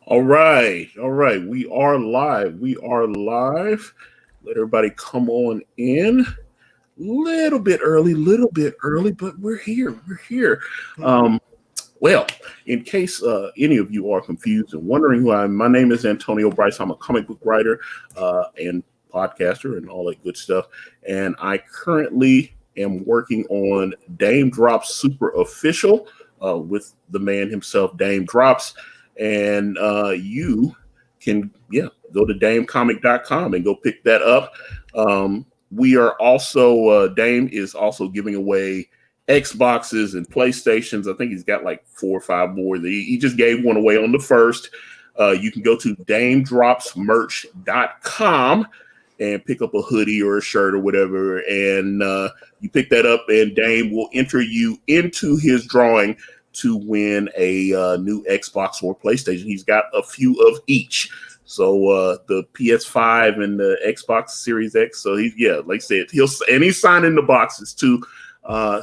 All right. All right. We are live. We are live. Let everybody come on in. Little bit early, but we're here. We're here. Um, well, in case any of you are confused and wondering who I am, my name is Antonio Bryce. I'm a comic book writer and podcaster and all that good stuff. And I currently am working on Dame Drops Super Official with the man himself, Dame Drops. And you can, go to damecomic.com and go pick that up. We are also, Dame is also giving away Xboxes and PlayStations. I think he's got like 4 or 5 more. He just gave one away on the first. You can go to damedropsmerch.com and pick up a hoodie or a shirt or whatever. And you pick that up, and Dame will enter you into his drawing to win a new Xbox or PlayStation. He's got a few of each. So the PS5 and the Xbox Series X. So like I said, he's signing the boxes too.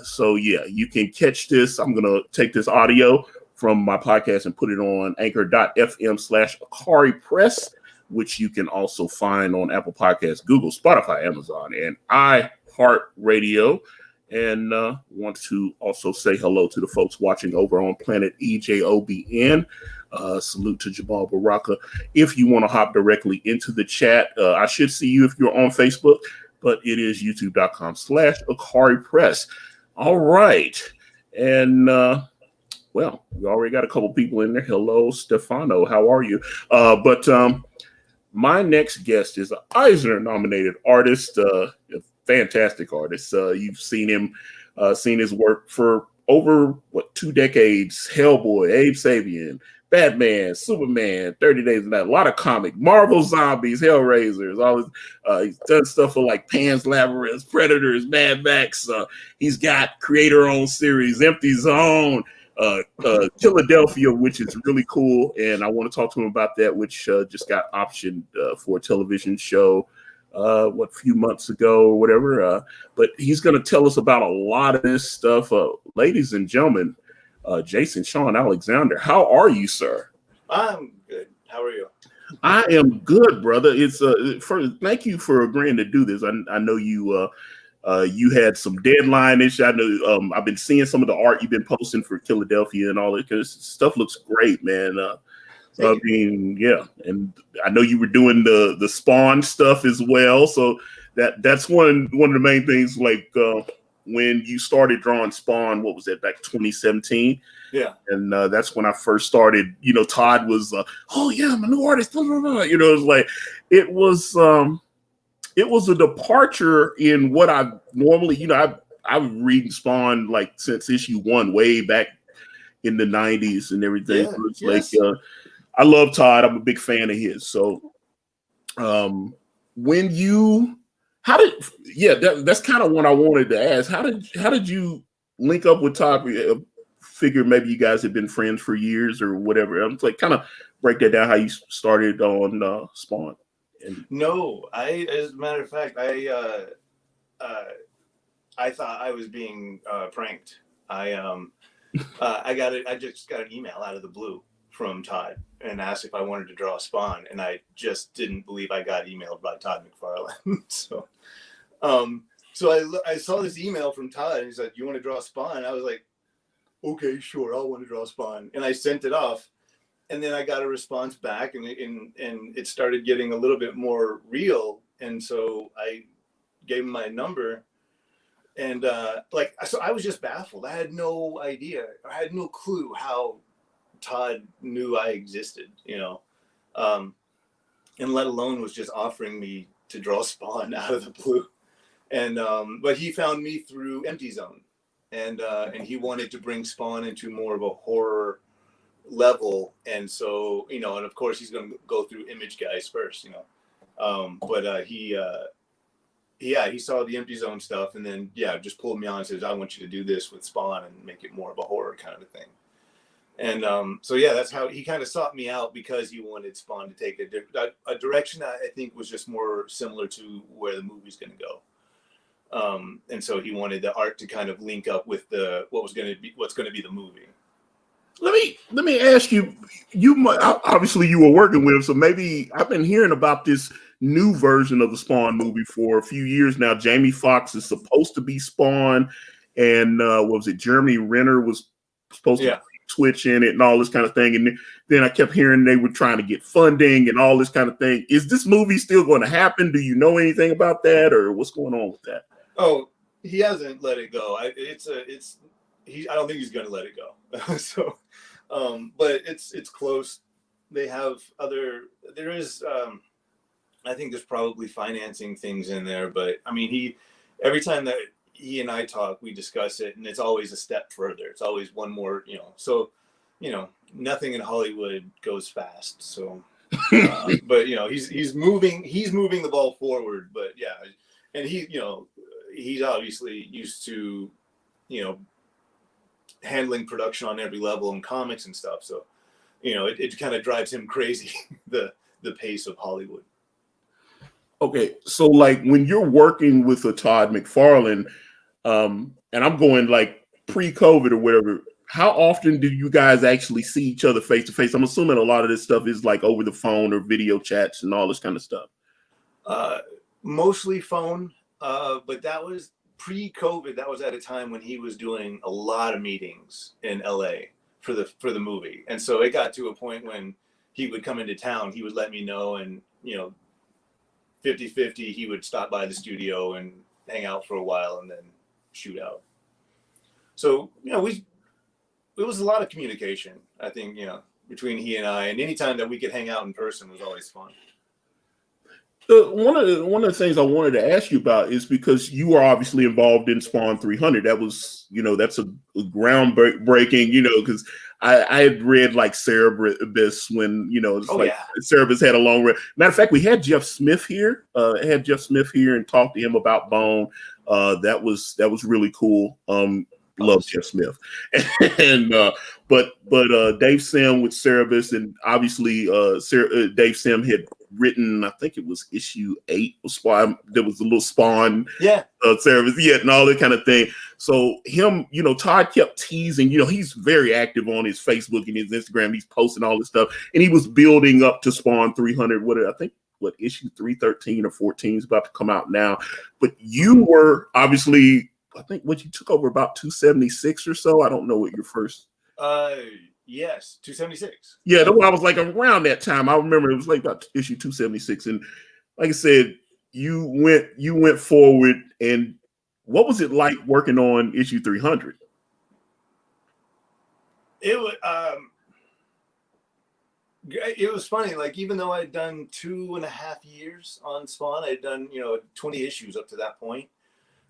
So you can catch this. I'm gonna take this audio from my podcast and put it on anchor.fm/Akari Press, which you can also find on Apple Podcasts, Google, Spotify, Amazon, and iHeartRadio. And want to also say hello to the folks watching over on Planet EJOBN. Salute to Jamal Baraka. If you want to hop directly into the chat, I should see you if you're on Facebook, but it is youtube.com/Akari Press. All right. And we already got a couple people in there. Hello, Stefano. How are you? But my next guest is an Eisner-nominated artist, a fantastic artist. You've seen him, seen his work for over 2 decades. Hellboy, Abe Sapien, Batman, Superman, 30 Days a Night, a lot of comic, Marvel Zombies, Hellraisers, all this. He's done stuff for like Pan's Labyrinth, Predators, Mad Max. He's got creator-owned series, Empty Zone, Killadelphia, which is really cool. And I want to talk to him about that, which just got optioned for a television show a few months ago or whatever. But he's going to tell us about a lot of this stuff. Ladies and gentlemen, Jason Shawn Alexander, how are you, sir? I'm good. How are you? I am good, brother. It's thank you for agreeing to do this. I know you had some deadline issue. I know I've been seeing some of the art you've been posting for Killadelphia and all that, because stuff looks great, man. I mean, and I know you were doing the Spawn stuff as well. So that's one of the main things. Like when you started drawing Spawn, what was that, back 2017? Yeah, and that's when I first started. Todd was, oh yeah, I'm a new artist. It was like it was a departure in what I normally, I've reading Spawn like since issue 1, way back in the 90s and everything. Yeah, so it's like I love Todd. I'm a big fan of his. So that's kind of what I wanted to ask. How did you link up with Todd? Figure maybe you guys have been friends for years or whatever. I'm like, kind of break that down, how you started on Spawn. No, as a matter of fact, I thought I was being pranked. I just got an email out of the blue from Todd and asked if I wanted to draw Spawn, and I just didn't believe I got emailed by Todd McFarlane. So I saw this email from Todd, and he said, "You want to draw Spawn?" I was like, "Okay, sure, I'll want to draw Spawn," and I sent it off. And then I got a response back, and it started getting a little bit more real. And so I gave him my number, and so I was just baffled. I had no idea. I had no clue how Todd knew I existed, and let alone was just offering me to draw Spawn out of the blue. And but he found me through Empty Zone, and he wanted to bring Spawn into more of a horror level, and so and of course he's going to go through Image Guys first, but he saw the Empty Zone stuff, and then just pulled me on and says, "I want you to do this with Spawn and make it more of a horror kind of a thing." And that's how he kind of sought me out, because he wanted Spawn to take a direction that I think was just more similar to where the movie's going to go. And so he wanted the art to kind of link up with what's going to be the movie. Let me ask you, obviously you were working with him, so maybe I've been hearing about this new version of the Spawn movie for a few years now. Jamie Foxx is supposed to be Spawn, and what was it? Jeremy Renner was supposed to be Twitch in it and all this kind of thing. And then I kept hearing they were trying to get funding and all this kind of thing. Is this movie still going to happen? Do you know anything about that, or what's going on with that? Oh, he hasn't let it go. I don't think he's going to let it go. So, but it's close. They have there is, I think there's probably financing things in there, but I mean, every time that he and I talk, we discuss it, and it's always a step further. It's always one more, so, nothing in Hollywood goes fast. So, but he's moving the ball forward, but yeah. And he's obviously used to, handling production on every level in comics and stuff. So, it kind of drives him crazy, the pace of Hollywood. Okay, so like when you're working with a Todd McFarlane, and I'm going like pre-COVID or whatever, how often do you guys actually see each other face to face? I'm assuming a lot of this stuff is like over the phone or video chats and all this kind of stuff. Mostly phone, but that was pre-COVID. That was at a time when he was doing a lot of meetings in LA for the movie, and so it got to a point when he would come into town, he would let me know, and 50-50, he would stop by the studio and hang out for a while and then shoot out. So, it was a lot of communication, I think, between he and I, and any time that we could hang out in person was always fun. One of the things I wanted to ask you about is because you are obviously involved in Spawn 300. That was, that's a groundbreaking, because I had read like Cerebus when, Cerebus had a long run. Matter of fact, we had Jeff Smith here. And talked to him about Bone. That was really cool. Love Jeff Smith. And but Dave Sim with Cerebus, and obviously Dave Sim had written, I think it was issue 8 of Spawn. There was a little Spawn Cerebus, and all that kind of thing. So him, Todd kept teasing, he's very active on his Facebook and his Instagram. He's posting all this stuff, and he was building up to Spawn 300. What issue 313 or 14 is about to come out now. But you were obviously, I think you took over about 276 or so. I don't know what your first. Yes, 276. Yeah, I was like around that time. I remember it was like about issue 276, and like I said, you went forward. And what was it like working on issue 300? It was funny. Like, even though I'd done 2.5 years on Spawn, I'd done 20 issues up to that point.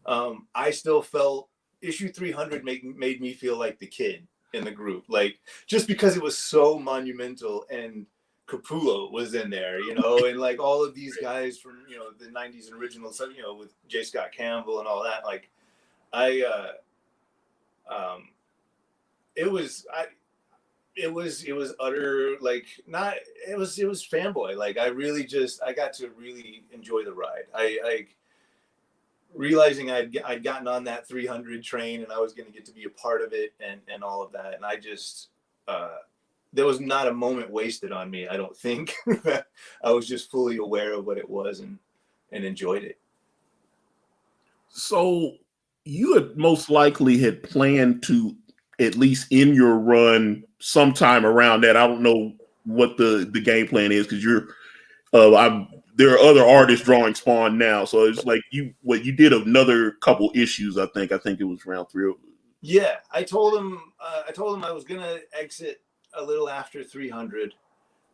I still felt issue 300 made me feel like the kid in the group, like, just because it was so monumental, and Capullo was in there, and like all of these guys from the 90s and original stuff, with J. Scott Campbell and all that. Like, it was utter, like, not, it was fanboy. Like, I got to really enjoy the ride. I realizing I'd gotten on that 300 train, and I was going to get to be a part of it, and all of that. And I just, there was not a moment wasted on me. I don't think. I was just fully aware of what it was, and enjoyed it. So you had most likely had planned to, at least in your run, sometime around that. I don't know what the game plan is, because you're, there are other artists drawing Spawn now, so it's like you did another couple issues. I think it was round 3. Yeah, I told him I was gonna exit a little after 300,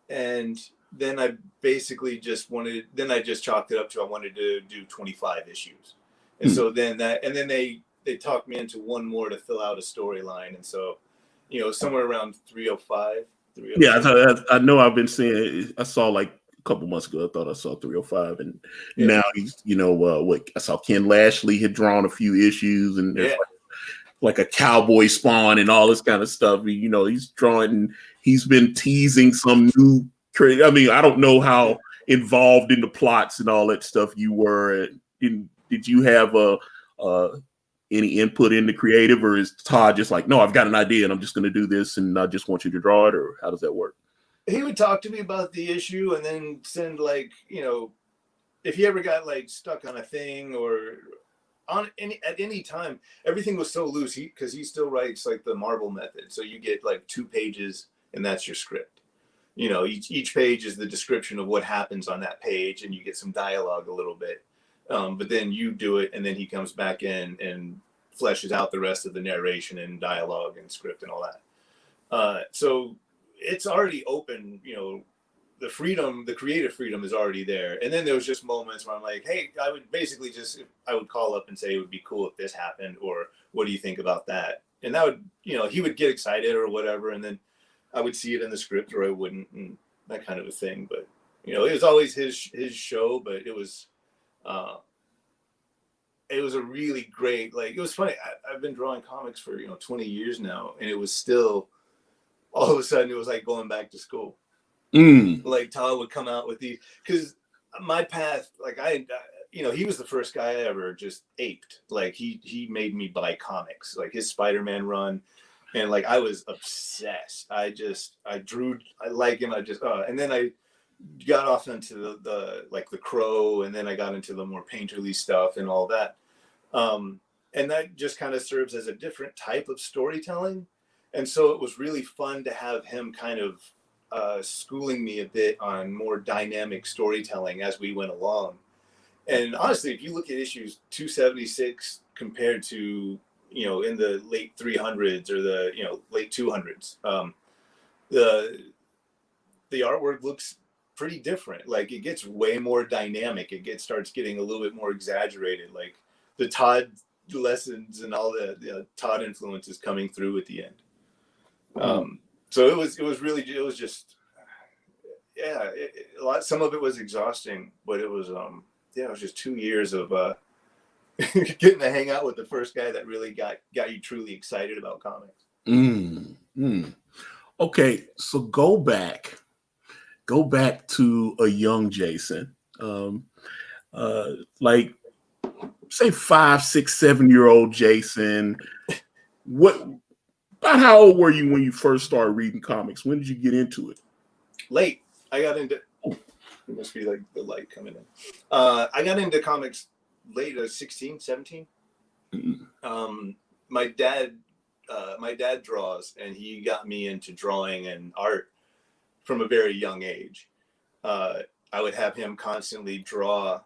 and then I basically just chalked it up to I wanted to do 25 issues, and so then they talked me into one more to fill out a storyline, and so somewhere around 305. Yeah, I know. I've been seeing. I saw like a couple months ago. I thought I saw 305, and now he's what I saw. Ken Lashley had drawn a few issues, and there's like a cowboy Spawn and all this kind of stuff. He's drawing. He's been teasing some new. I mean, I don't know how involved in the plots and all that stuff you were. Did you have any input in the creative, or is Todd just like, no, I've got an idea and I'm just going to do this and I just want you to draw it, or how does that work? he would talk to me about the issue and then send like, if he ever got like stuck on a thing or at any time, everything was so loose because he still writes like the Marvel method. So you get like 2 pages and that's your script. Each page is the description of what happens on that page and you get some dialogue a little bit. But then you do it and then he comes back in and fleshes out the rest of the narration and dialogue and script and all that. So it's already open, the creative freedom is already there. And then there was just moments where I'm like, hey, I would call up and say, it would be cool if this happened, or what do you think about that? And that would, he would get excited or whatever. And then I would see it in the script or I wouldn't, and that kind of a thing. But, it was always his show, but it was a really great, like, it was funny. I've been drawing comics for, 20 years now. And it was still, all of a sudden it was like going back to school. Like Todd would come out with these, because my path, like he was the first guy I ever just aped. Like he made me buy comics, like his Spider-Man run, and like I was obsessed. I drew, I like him. And then I got off into the like the Crow, and then I got into the more painterly stuff and all that. And that just kind of serves as a different type of storytelling. And so it was really fun to have him kind of schooling me a bit on more dynamic storytelling as we went along. And honestly, if you look at issues 276 compared to, in the late 300s or the, late 200s, the artwork looks pretty different. Like it gets way more dynamic. It starts getting a little bit more exaggerated. Like the Todd lessons and all the Todd influences coming through at the end. So it was just, some of it was exhausting, but it was, it was just 2 years of getting to hang out with the first guy that really got you truly excited about comics. Okay, so go back to a young Jason, like say 5, 6, 7-year-old Jason. About how old were you when you first started reading comics? When did you get into it? Late. I got into. It must be like the light coming in. I got into comics late, 16, 17. My dad draws, and he got me into drawing and art from a very young age. I would have him constantly draw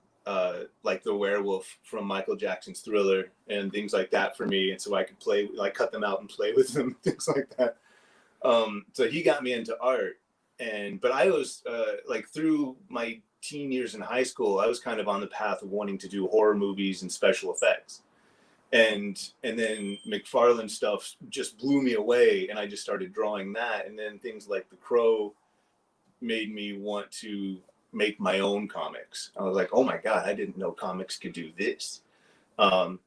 like the werewolf from Michael Jackson's Thriller and things like that for me. And so I could play, like cut them out and play with them, things like that. So he got me into art. But I was like through my teen years in high school, I was kind of on the path of wanting to do horror movies and special effects. And then McFarlane stuff just blew me away. And I just started drawing that. And then things like The Crow made me want to make my own comics. I was like, oh my God, I didn't know comics could do this. So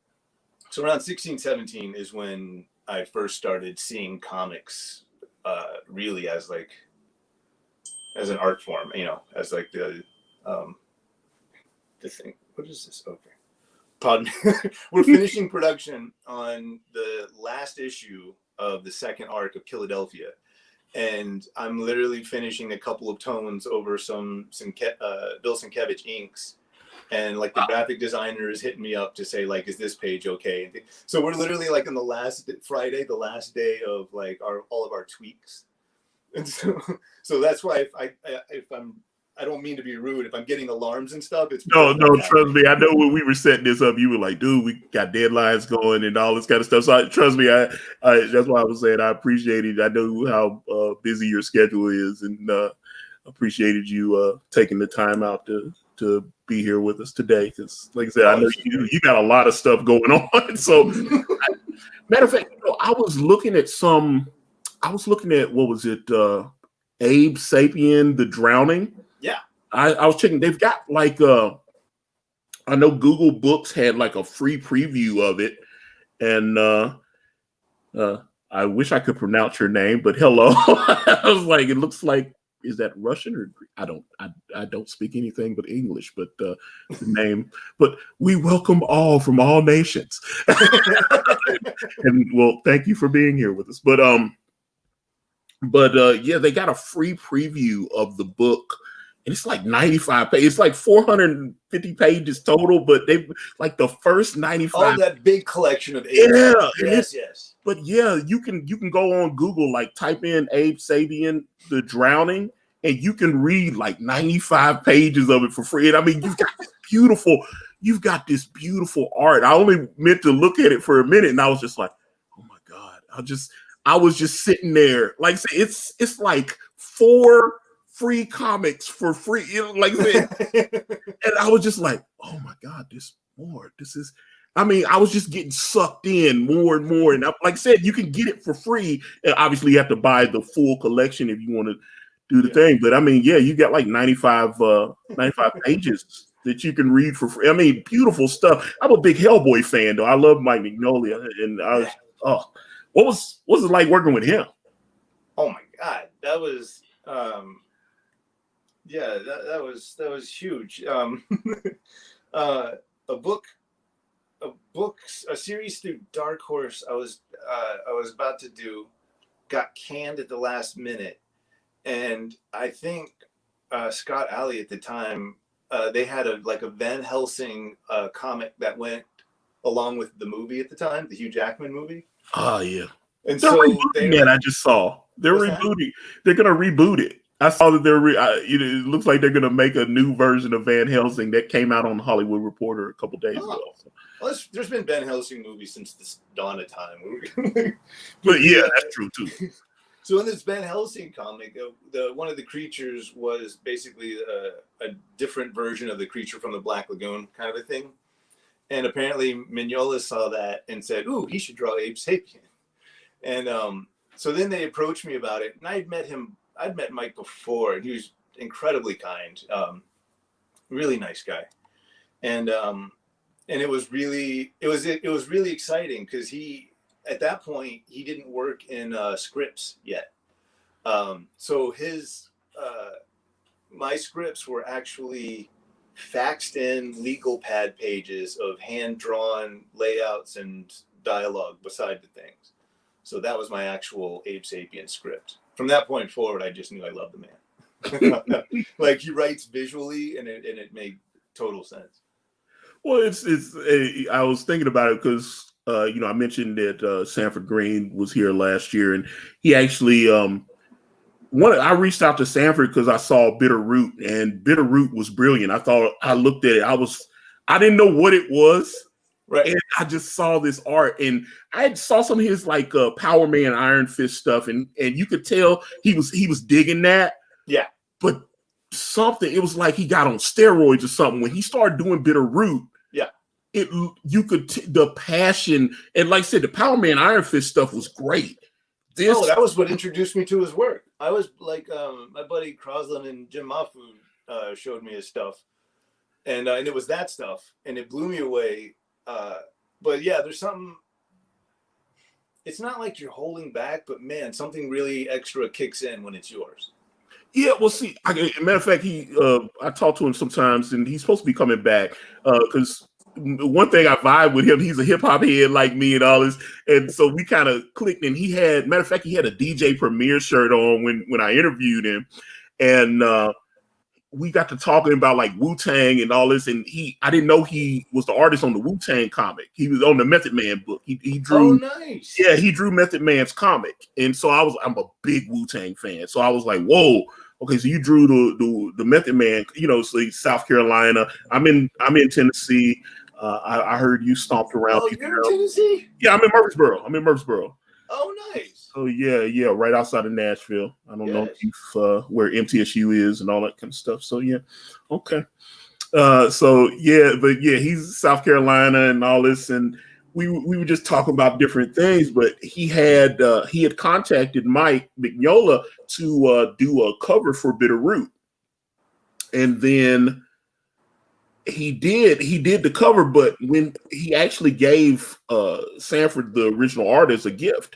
around 16, 17 is when I first started seeing comics really as an art form, as like the thing. What is this? Okay. Pardon me. We're finishing production on the last issue of the second arc of Killadelphia. And I'm literally finishing a couple of tones over some Bill Sienkiewicz inks, and like the graphic designer is hitting me up to say like, is this page okay? So we're literally like on the last Friday, the last day of like all of our tweaks, and so that's why I don't mean to be rude. If I'm getting alarms and stuff, it's no. Trust me, I know when we were setting this up, you were like, "Dude, we got deadlines going and all this kind of stuff." So trust me, I that's why I was saying I appreciate it. I know how busy your schedule is, and appreciated you taking the time out to be here with us today. Because, like I said, I know you got a lot of stuff going on. So, matter of fact, I was looking at what was it? Abe Sapien, The Drowning. Yeah. I was checking. They've got like I know Google Books had like a free preview of it, and I wish I could pronounce your name, but hello. I was like, it looks like, is that Russian or I don't speak anything but English, but the name. But we welcome all from all nations, and well, thank you for being here with us. But But yeah, they got a free preview of the book. And it's like 95 pages. It's like 450 pages total, but they like the first 95. Oh, that big collection of Yeah, yes. But yeah, you can go on Google, like type in Abe Sapien, The Drowning, and you can read like 95 pages of it for free. And I mean, you've got this beautiful art. I only meant to look at it for a minute, and I was just like, oh my God. I was just sitting there. Like I say, it's like 4 free comics for free, like I said. And I was just like, oh my God, this is, I mean, I was just getting sucked in more and more. And like I said, you can get it for free. And obviously you have to buy the full collection if you want to do the thing. But I mean, yeah, you got like 95 pages that you can read for free. I mean, beautiful stuff. I'm a big Hellboy fan though. I love Mike Mignola, and I was, what was it like working with him? Oh my God, that was that was huge. A series through Dark Horse I was about to do got canned at the last minute, and I think Scott Alley at the time, they had a Van Helsing comic that went along with the movie at the time, the Hugh Jackman movie. Oh yeah, and they're so rebooting that. I just saw they're rebooting. They're gonna reboot it. I saw that it looks like they're gonna make a new version of Van Helsing that came out on the Hollywood Reporter a couple days ago. So. Well, there's been Van Helsing movies since the dawn of time. But yeah, that's true too. So in this Van Helsing comic, one of the creatures was basically a different version of the creature from the Black Lagoon, kind of a thing. And apparently Mignola saw that and said, "Ooh, he should draw Abe Sapien." And so then they approached me about it, and I'd met Mike before, and he was incredibly kind, really nice guy, and it was really exciting because he, at that point, he didn't work in scripts yet, so my scripts were actually faxed in legal pad pages of hand-drawn layouts and dialogue beside the things. So that was my actual Abe Sapien script. From that point forward, I just knew I loved the man. Like, he writes visually, and it made total sense. Well, I was thinking about it because I mentioned that Sanford Green was here last year, and he actually I reached out to Sanford because I saw Bitter Root, and Bitter Root was brilliant. I looked at it. I didn't know what it was. Right. And I just saw this art, and I saw some of his like Power Man, Iron Fist stuff, and you could tell he was digging that. Yeah. But it was like he got on steroids or something when he started doing Bitter Root. Yeah. You could the passion, and like I said, the Power Man, Iron Fist stuff was great. That was what introduced me to his work. I was like, my buddy Crosland and Jim Mafu showed me his stuff, and it was that stuff, and it blew me away. But yeah, there's something, it's not like you're holding back, but man, something really extra kicks in when it's yours. Yeah, well, see, matter of fact, I talk to him sometimes, and he's supposed to be coming back because one thing I vibe with him, he's a hip hop head like me and all this, and so we kind of clicked. And he had a DJ Premier shirt on when I interviewed him, and we got to talking about like Wu-Tang and all this, and I didn't know he was the artist on the Wu-Tang comic. He was on the Method Man book. He drew. Oh, nice. Yeah, he drew Method Man's comic, and so I'm a big Wu-Tang fan. So I was like, whoa, okay, so you drew the Method Man, so South Carolina. I'm in Tennessee. I heard you stomped around. Oh, you're in Tennessee? Yeah, I'm in Murfreesboro. Oh, nice. So yeah, right outside of Nashville. I don't know if where MTSU is and all that kind of stuff. So yeah, okay. He's South Carolina and all this, and we were just talking about different things. But he had contacted Mike Mignola to do a cover for Bitter Root, and then he did the cover. But when he actually gave Sanford, the original artist, a gift.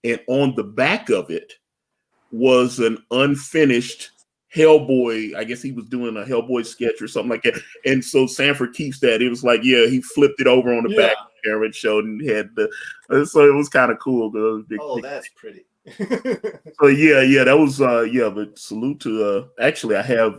And on the back of it was an unfinished Hellboy. I guess he was doing a Hellboy sketch or something like that. And so Sanford keeps that. It was like, yeah, he flipped it over on the back there and showed and had so it was kind of cool. That's pretty. So yeah, that was but salute to actually I have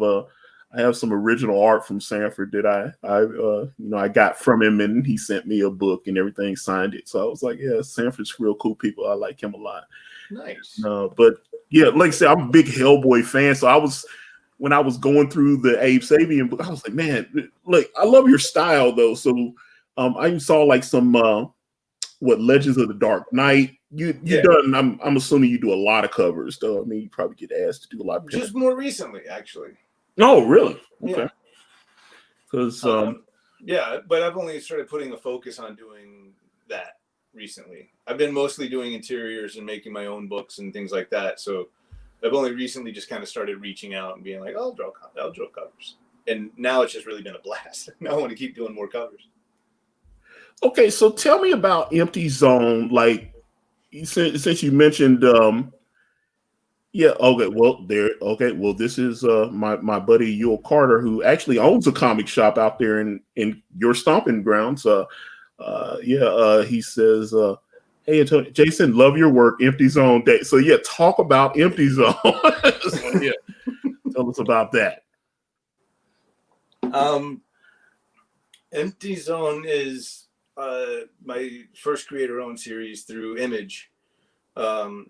some original art from Sanford that I got from him, and he sent me a book and everything, signed it. So I was like, yeah, Sanford's real cool people. I like him a lot. Nice. But yeah, like I said, I'm a big Hellboy fan. So when I was going through the Abe Sapien book, I was like, man, look, I love your style though. So I even saw like some Legends of the Dark Knight. You done? I'm assuming you do a lot of covers, though. I mean, you probably get asked to do a lot of just more recently, actually. Oh, really? Okay. Yeah. Because yeah, but I've only started putting a focus on doing that recently. I've been mostly doing interiors and making my own books and things like that. So I've only recently just kind of started reaching out and being like, I'll draw covers. And now it's just really been a blast. Now I want to keep doing more covers. Okay, so tell me about Empty Zone. Like, since you mentioned, this is my buddy Yul Carter, who actually owns a comic shop out there in your stomping grounds. He says, hey, Antonio, Jason, love your work, Empty Zone Day. So yeah, talk about Empty Zone. So, yeah, tell us about that. Empty Zone is my first creator-owned series through Image, and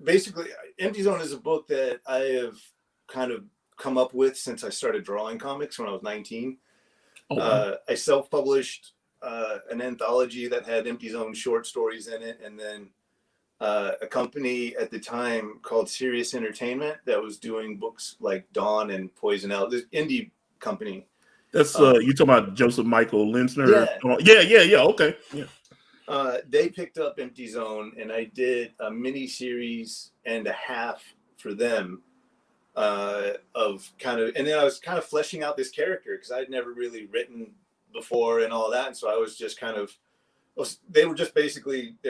basically, Empty Zone is a book that I have kind of come up with since I started drawing comics when I was 19. Oh, wow. I self-published an anthology that had Empty Zone short stories in it, and then a company at the time called Serious Entertainment that was doing books like Dawn and Poison L. This indie company. That's you talking about Joseph Michael Linsner? Yeah. Okay. Yeah. They picked up Empty Zone, and I did a mini series and a half for them of kind of, and then I was kind of fleshing out this character because I'd never really written before and all that, and so I was just kind of, they were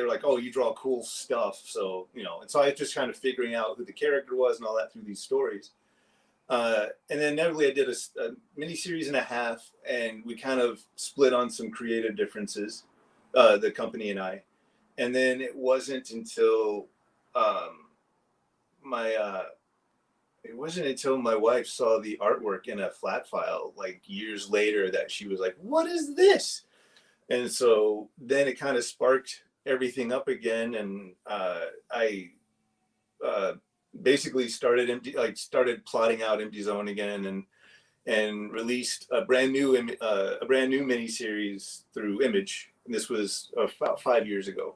like, oh, you draw cool stuff, so and so I was just kind of figuring out who the character was and all that through these stories. And then inevitably I did a mini series and a half, and we kind of split on some creative differences, the company and I. And then it wasn't until my wife saw the artwork in a flat file like years later that she was like, what is this? And so then it kind of sparked everything up again, and I basically started plotting out Empty Zone again, and released a brand new mini series through Image. And this was about 5 years ago,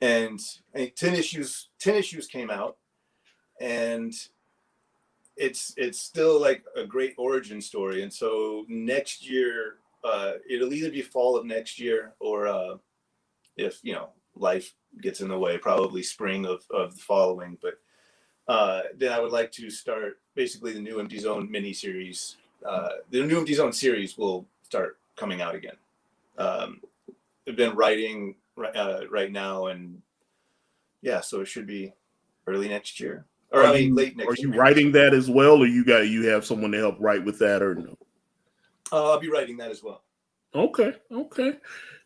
and 10 issues came out, and it's still like a great origin story. And so next year, it'll either be fall of next year, or if life gets in the way, probably spring of the following. But then I would like to start basically the new Empty Zone mini series. The new Empty Zone series will start coming out again. I've been writing right now, and yeah, so it should be early next year, or late next year. Are you writing that as well, or you have someone to help write with that, or no? I'll be writing that as well. Okay.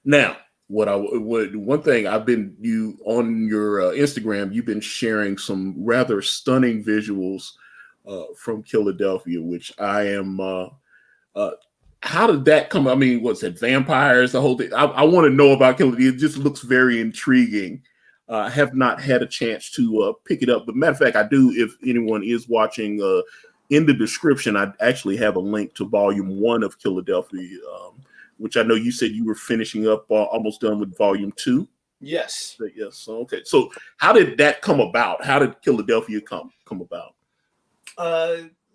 Now, one thing you on your Instagram, you've been sharing some rather stunning visuals from Killadelphia, which I am. How did that come? I mean, what's it? Vampires, the whole thing. I want to know about Killadelphia. It just looks very intriguing. I have not had a chance to pick it up. But matter of fact, I do. If anyone is watching, in the description, I actually have a link to Volume 1 of Killadelphia, which I know you said you were finishing up, almost done with Volume 2. Yes. Yes. Okay. So how did that come about? How did Killadelphia come about?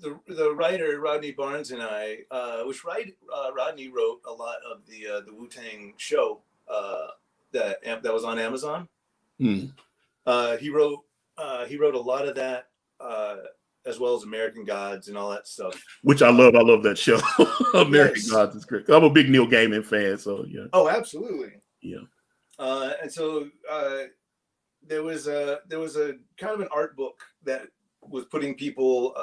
The writer Rodney Barnes and I, Rodney wrote a lot of the Wu-Tang show that was on Amazon. He wrote a lot of that, as well as American Gods and all that stuff. Which I love. I love that show. American Gods is great. I'm a big Neil Gaiman fan, so yeah. Oh, absolutely. Yeah. And so there was a kind of an art book that was putting people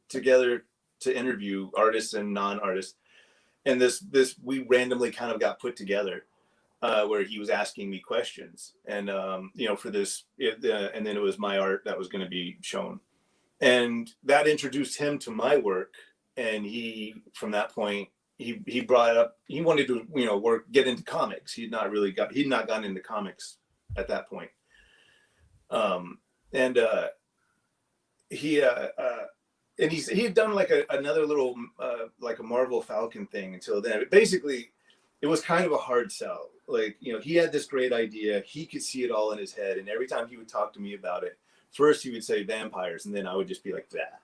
together to interview artists and non-artists, and this we randomly kind of got put together, where he was asking me questions, and for this, and then it was my art that was going to be shown, and that introduced him to my work. And he, from that point, he brought up, he wanted to get into comics. He'd not gotten into comics at that point. And he had done like another little like a Marvel Falcon thing until then. But basically, it was kind of a hard sell. Like, he had this great idea. He could see it all in his head. And every time he would talk to me about it, first he would say vampires, and then I would just be like, that.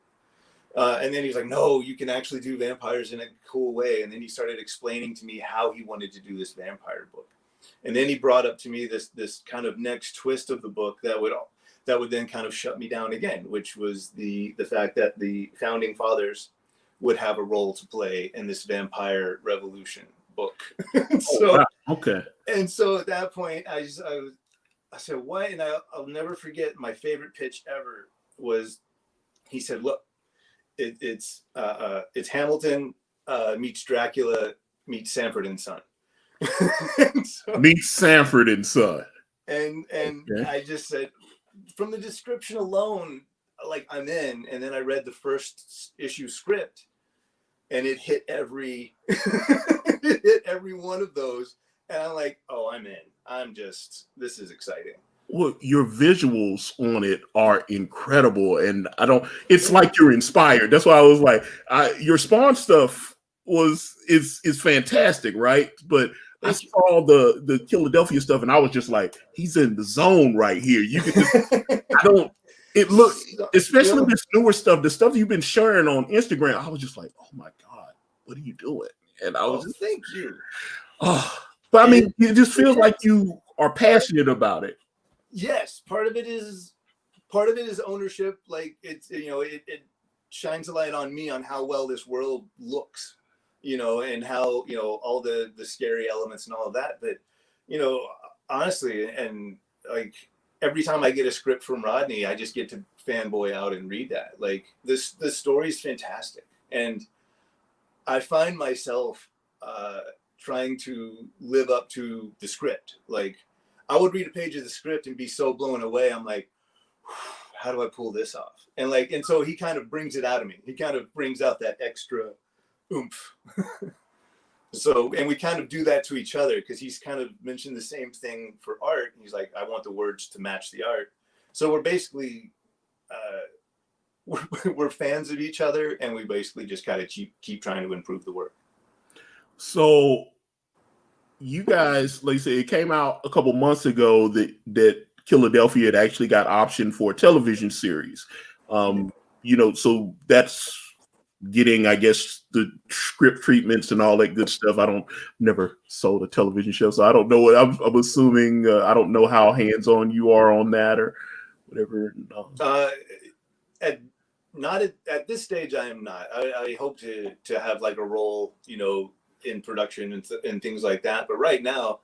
And then he's like, no, you can actually do vampires in a cool way. And then he started explaining to me how he wanted to do this vampire book. And then he brought up to me this kind of next twist of the book that would then kind of shut me down again, which was the fact that the founding fathers would have a role to play in this vampire revolution book. Wow. Okay. And so at that point, I said, what? And I'll never forget, my favorite pitch ever was, he said, look, it's Hamilton meets Dracula meets Sanford and Son. Meets Sanford and Son. And okay. I just said, from the description alone, like, I'm in. And then I read the first issue script, and it hit every one of those. And I'm like, oh, I'm in. This is exciting. Well, your visuals on it are incredible, and it's like you're inspired. That's why I was like, your Spawn stuff is fantastic, right? But I saw the Killadelphia stuff, and I was just like, he's in the zone right here. You can just, it looks, especially this newer stuff, the stuff you've been sharing on Instagram. I was just like, oh my God, what are you doing? And I was just, thank you. Oh, but I mean, it just feels like you are passionate about it. Yes, part of it is ownership. Like, it's, it shines a light on me on how well this world looks, and how, all the scary elements and all of that. But, honestly, and like, every time I get a script from Rodney, I just get to fanboy out and read that. Like, this story is fantastic. And I find myself trying to live up to the script. Like, I would read a page of the script and be so blown away. I'm like, how do I pull this off? And so he kind of brings it out of me. He kind of brings out that extra oomph. And we kind of do that to each other, because he's kind of mentioned the same thing for art. He's like, I want the words to match the art. So we're basically, we're fans of each other, and we basically just kind of keep trying to improve the work. So you guys, like I said, it came out a couple months ago that Killadelphia had actually got optioned for a television series. So that's getting, I guess, the script treatments and all that good stuff. Never sold a television show, so I don't know what I'm assuming. I don't know how hands-on you are on that or whatever. At this stage, I am not. I hope to have like a role, in production and things like that. But right now,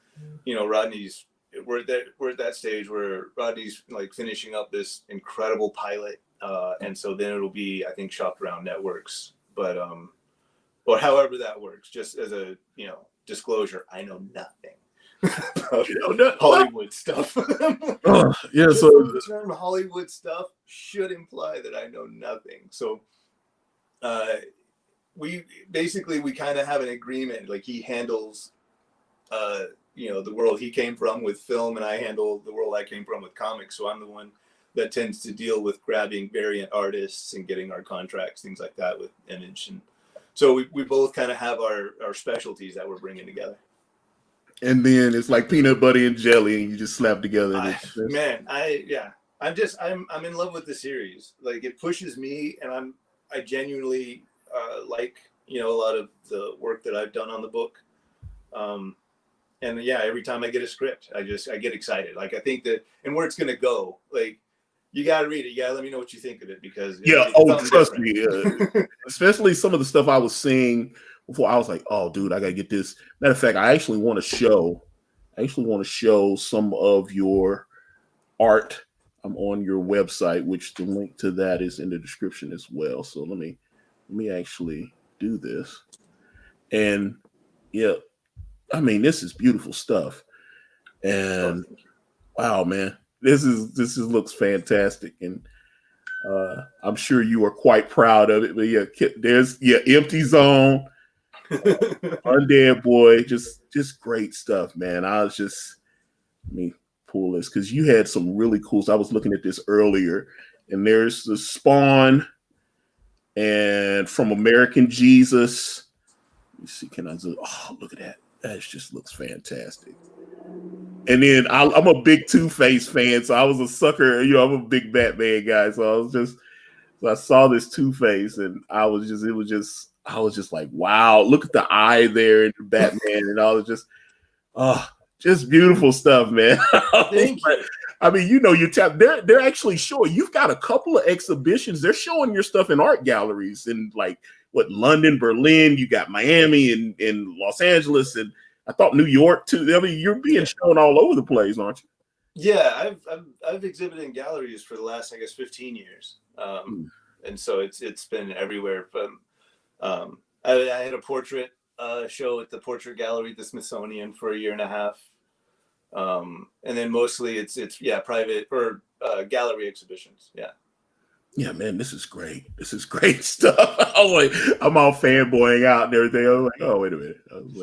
Rodney's, we're at that stage where Rodney's like finishing up this incredible pilot. And so then it'll be, I think, shopped around networks, but, or however that works, just as a, disclosure, I know nothing about Hollywood stuff. Yeah. Just so the term Hollywood stuff should imply that I know nothing. So, we kind of have an agreement. Like, he handles, the world he came from with film, and I handle the world I came from with comics. So I'm the one that tends to deal with grabbing variant artists and getting our contracts, things like that with Image. And so we both kind of have our specialties that we're bringing together. And then it's like peanut butter and jelly, and you just slap together. I'm in love with the series. Like, it pushes me, and I genuinely like, a lot of the work that I've done on the book. And yeah, every time I get a script, I get excited. Like, I think that, and where it's going to go, like, you got to read it. You got to let me know what you think of it, because trust me. Especially some of the stuff I was seeing before, I was like, oh, dude, I got to get this. Matter of fact, I actually want to show some of your art. I'm on your website, which the link to that is in the description as well. So let me actually do this. And yeah, I mean, this is beautiful stuff. And wow, man, this looks fantastic, and I'm sure you are quite proud of it. But yeah, there's Empty Zone, Undead Boy, just great stuff, man. Let me pull this because you had some really cool. So I was looking at this earlier, and there's the Spawn and From American Jesus. Let me see, can I zoom? Oh, look at that. That just looks fantastic. And then I'm a big Two-Face fan, so I was a sucker. I'm a big Batman guy, so I saw this Two-Face, and I was just like, wow, look at the eye there in the Batman, and I was just beautiful stuff, man. Thank you. I mean, they're actually showing. You've got a couple of exhibitions. They're showing your stuff in art galleries in London, Berlin. You got Miami and Los Angeles, and I thought New York too. I mean, you're being shown all over the place, aren't you? Yeah, I've exhibited in galleries for the last, I guess, 15 years, and so it's been everywhere. But I had a portrait show at the Portrait Gallery at the Smithsonian for a year and a half, and then mostly it's private or gallery exhibitions. Yeah, man, this is great. This is great stuff. I was like, I'm all fanboying out and everything. I was like, oh, wait a minute. I was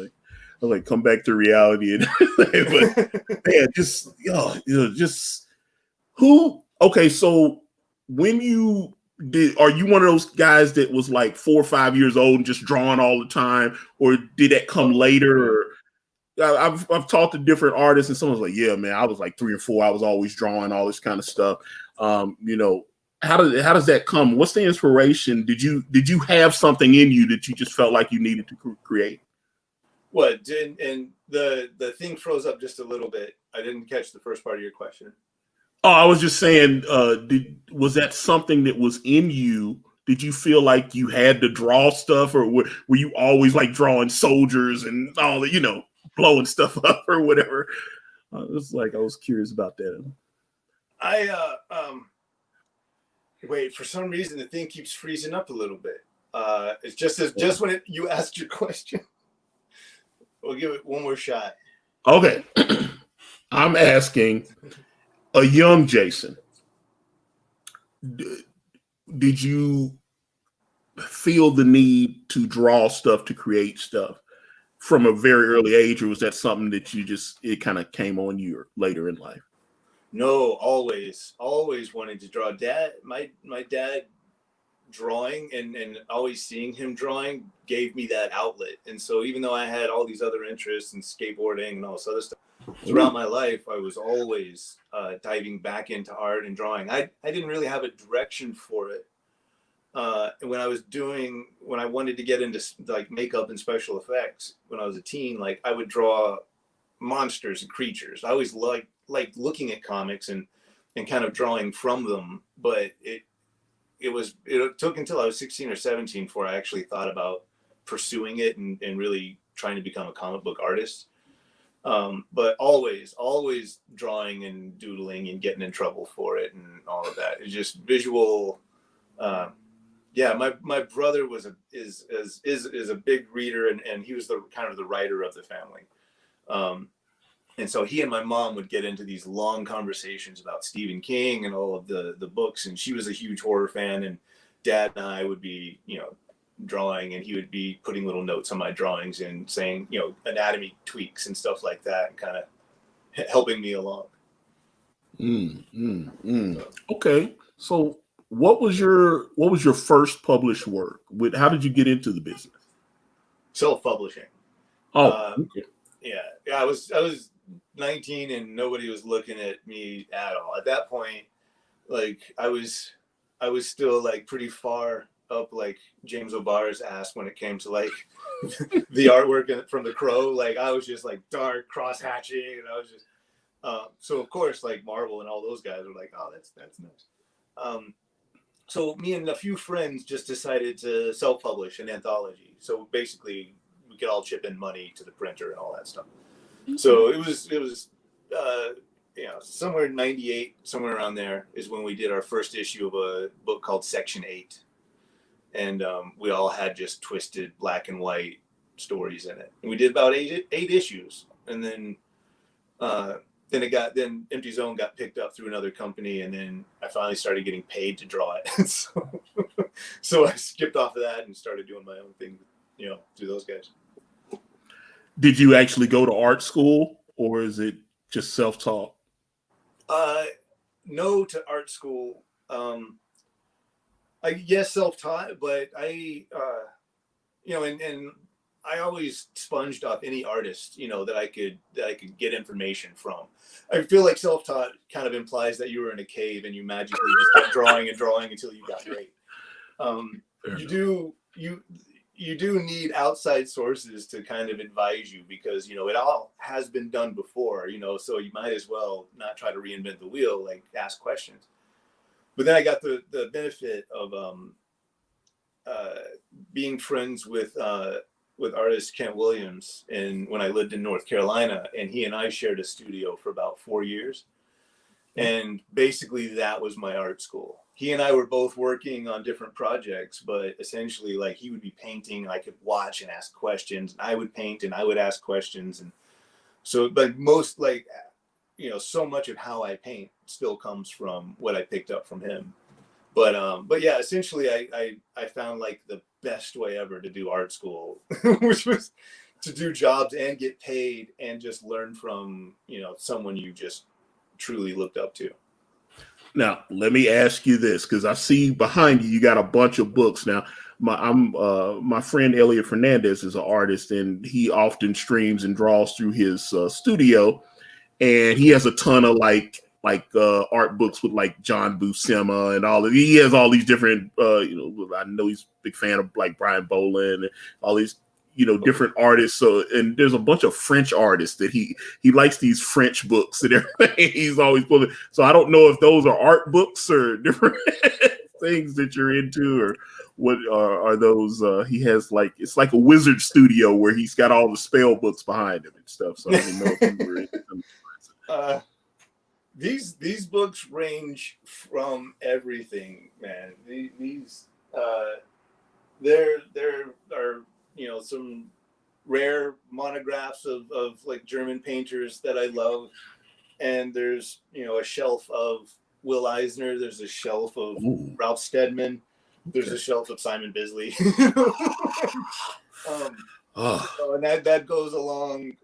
like, come back to reality. And but man, just who? Okay, so when you are you one of those guys that was like 4 or 5 years old and just drawing all the time, or did that come later? Or I've talked to different artists, and someone's like, yeah, man, I was like 3 or 4. I was always drawing all this kind of stuff. How does that come? What's the inspiration? Did you have something in you that you just felt like you needed to create? What? And the thing froze up just a little bit. I didn't catch the first part of your question. Oh, I was just saying, was that something that was in you? Did you feel like you had to draw stuff, or were you always like drawing soldiers and all that, blowing stuff up or whatever? I was curious about that. Wait, for some reason the thing keeps freezing up a little bit. It's just when you asked your question. We'll give it one more shot. Okay. I'm asking a young Jason, did you feel the need to draw stuff, to create stuff from a very early age, or was that something that it kind of came on you later in life? No, always wanted to draw. My dad drawing and always seeing him drawing gave me that outlet. And so even though I had all these other interests in skateboarding and all this other stuff, throughout my life, I was always diving back into art and drawing. I didn't really have a direction for it. And when I wanted to get into like makeup and special effects, when I was a teen, like I would draw monsters and creatures. I always liked looking at comics and kind of drawing from them. But it took until I was 16 or 17 before I actually thought about pursuing it and really trying to become a comic book artist. But always drawing and doodling and getting in trouble for it and all of that. It's just visual. My brother is a big reader and he was the kind of the writer of the family. And so he and my mom would get into these long conversations about Stephen King and all of the books. And she was a huge horror fan, and Dad and I would be, drawing, and he would be putting little notes on my drawings and saying, anatomy tweaks and stuff like that, and kind of helping me along. Okay. So what was your first published work? How did you get into the business? Self-publishing. Oh, okay. Yeah. I was 19 and nobody was looking at me at all. At that point, like I was still like pretty far up like James O'Barr's ass when it came to like the artwork from The Crow. Like I was just like dark cross hatching, and I was just so of course like Marvel and all those guys were like, oh, that's nice. So me and a few friends just decided to self-publish an anthology. So basically we could all chip in money to the printer and all that stuff. So it was somewhere in 98, somewhere around there is when we did our first issue of a book called Section 8. And we all had just twisted black and white stories in it. And we did about eight issues. And then then Empty Zone got picked up through another company, and then I finally started getting paid to draw it. So I skipped off of that and started doing my own thing, through those guys. Did you actually go to art school, or is it just self-taught? No, to art school. I guess self-taught, but I and I always sponged off any artist, that I could get information from. I feel like self-taught kind of implies that you were in a cave and you magically just kept drawing and drawing until you got great. You do need outside sources to kind of advise you, because, it all has been done before, so you might as well not try to reinvent the wheel, like ask questions. But then I got the benefit of being friends with artist Kent Williams, and when I lived in North Carolina, and he and I shared a studio for about 4 years. And basically that was my art school. He and I were both working on different projects, but essentially, like, he would be painting, I could watch and ask questions, and I would paint and I would ask questions. And so, like, so much of how I paint still comes from what I picked up from him. But yeah, essentially I found like the best way ever to do art school, which was to do jobs and get paid and just learn from, someone you just truly looked up to. Now, let me ask you this, because I see behind you got a bunch of books. Now, my friend Elliot Fernandez is an artist, and he often streams and draws through his studio, and he has a ton of like art books with like John Buscema and all of. He has all these different. I know he's a big fan of like Brian Bolin and all these different artists. So, and there's a bunch of French artists that he likes these French books and everything. He's always pulling. So I don't know if those are art books or different things that you're into, or what are those. He has like, it's like a wizard studio where he's got all the spell books behind him and stuff. So I don't know if you were into them. These books range from everything, man. There are some rare monographs of like German painters that I love, and there's a shelf of Will Eisner. There's a shelf of Ralph Steadman. There's a shelf of Simon Bisley. And that goes along.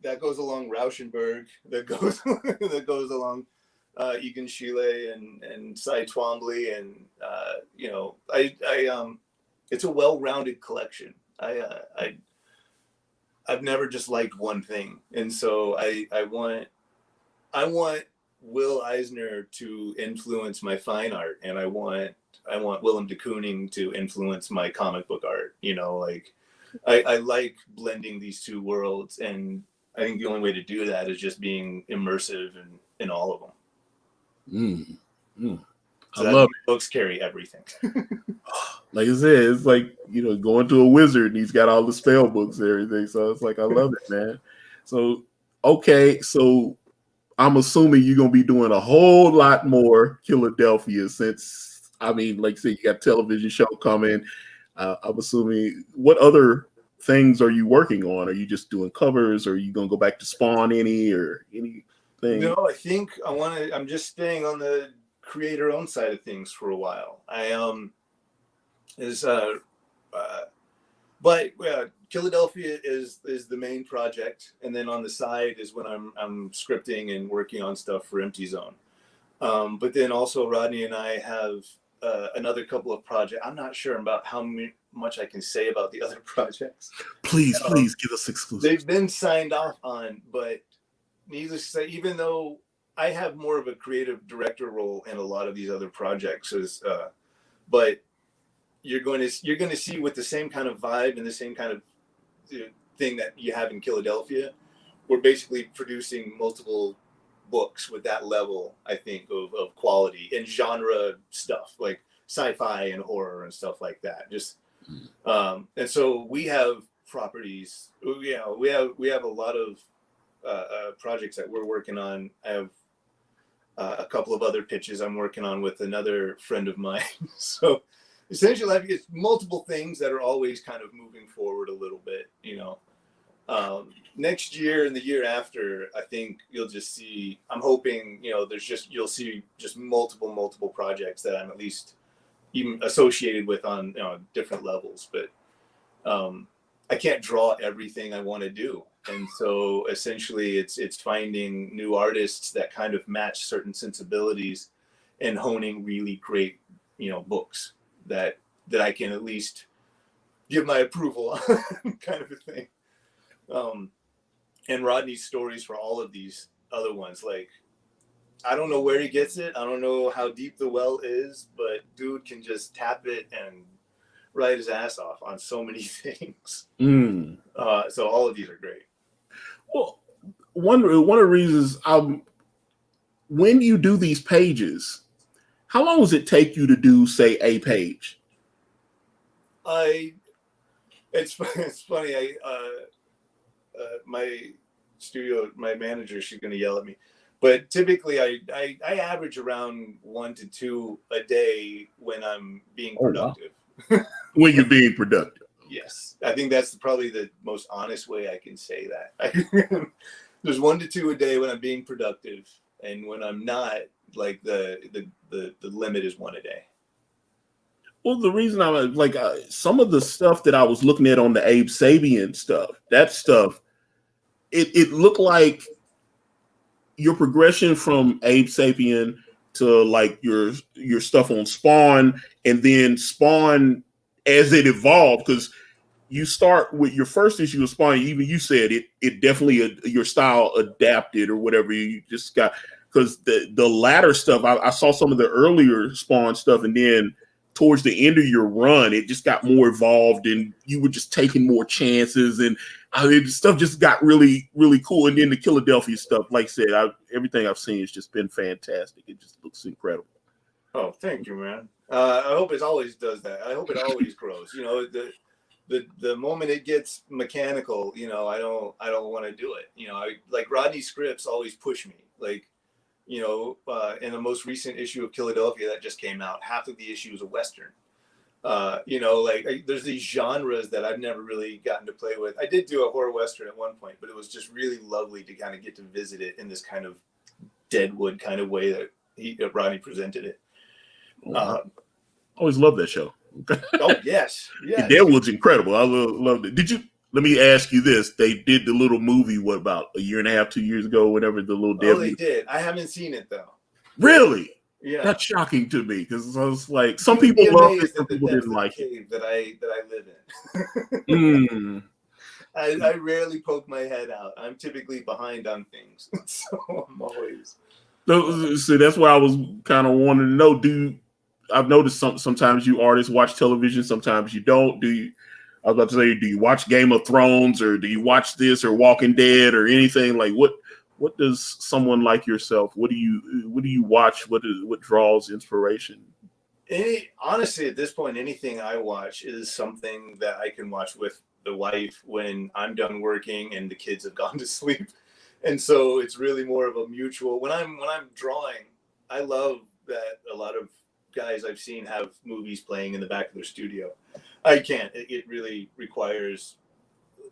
That goes along Rauschenberg. That goes along Egan Schiele and Cy Twombly, and it's a well-rounded collection. I've never just liked one thing, and so I want Will Eisner to influence my fine art, and I want Willem de Kooning to influence my comic book art. I like blending these two worlds, and I think the only way to do that is just being immersive in all of them. So I love books carry everything. Like I said, it's like, going to a wizard and he's got all the spell books and everything. So it's like, I love it, man. So, okay. So I'm assuming you're going to be doing a whole lot more Killadelphia, since, like I said, you got a television show coming. I'm assuming, what other things are you working on? Are you just doing covers, or are you going to go back to Spawn or anything? No, I think I'm just staying on the creator owned side of things for a while. But Killadelphia is the main project, and then on the side is when I'm scripting and working on stuff for Empty Zone. But then also Rodney and I have another couple of projects. I'm not sure about how much I can say about the other projects. Please give us exclusives. They've been signed off on, but needless to say, even though I have more of a creative director role in a lot of these other projects, but you're going to see, with the same kind of vibe and the same kind of thing that you have in Killadelphia, we're basically producing multiple books with that level, I think, of quality and genre stuff, like sci-fi and horror and stuff like that. And so we have properties. We have a lot of projects that we're working on. I have a couple of other pitches I'm working on with another friend of mine. So essentially, it's multiple things that are always kind of moving forward a little bit, Next year and the year after, I think you'll just see, I'm hoping, you'll see just multiple projects that I'm at least even associated with on different levels. But I can't draw everything I want to do. And so essentially it's finding new artists that kind of match certain sensibilities and honing really great, books that I can at least give my approval on, kind of a thing. And Rodney's stories for all of these other ones, like, I don't know where he gets it. I don't know how deep the well is, but dude can just tap it and write his ass off on so many things. So all of these are great. Well, one of the reasons when you do these pages, how long does it take you to do, say, a page? It's funny. My manager, she's going to yell at me, but typically I average around 1 to 2 a day when I'm being productive. Wow. When you're being productive. Yes. I think that's probably the most honest way I can say that. There's 1 to 2 a day when I'm being productive. And when I'm not, like the limit is 1 a day. Well, the reason I was like some of the stuff that I was looking at on the Abe Sapien stuff, that stuff, it looked like your progression from Abe Sapien to like your stuff on Spawn, and then Spawn as it evolved, because you start with your first issue of Spawn, even you said it definitely your style adapted or whatever. You just got, because the latter stuff, I saw some of the earlier Spawn stuff, and then towards the end of your run, it just got more evolved, and you were just taking more chances, and stuff just got really, really cool. And then the Killadelphia stuff, like I said, everything I've seen has just been fantastic. It just looks incredible. Oh, thank you, man. I hope it always does that. I hope it always grows. The moment it gets mechanical, I don't want to do it. Like Rodney scripts always push me. Like, in the most recent issue of Killadelphia that just came out, half of the issue is a Western. There's these genres that I've never really gotten to play with. I did do a horror Western at one point, but it was just really lovely to kind of get to visit it in this kind of Deadwood kind of way that Rodney presented it. Always loved that show. Oh, yes. Deadwood's incredible. I loved it. Let me ask you this. They did the little movie, about a year and a half, 2 years ago, whatever, the little Deadwood. Oh, they did. I haven't seen it, though. Really? Yeah. That's shocking to me, because I was like, some people loved it, some people didn't like it. That I live in. I rarely poke my head out. I'm typically behind on things. So I'm always. So that's why I was kind of wanting to know, I've noticed sometimes you artists watch television, sometimes you don't. I was about to say, do you watch Game of Thrones, or do you watch this, or Walking Dead, or anything? Like, what does someone like yourself, what do you watch? What draws inspiration? Honestly, at this point, anything I watch is something that I can watch with the wife when I'm done working and the kids have gone to sleep. And so it's really more of a mutual, when I'm drawing, I love that a lot of guys I've seen have movies playing in the back of their studio. I can't. It really requires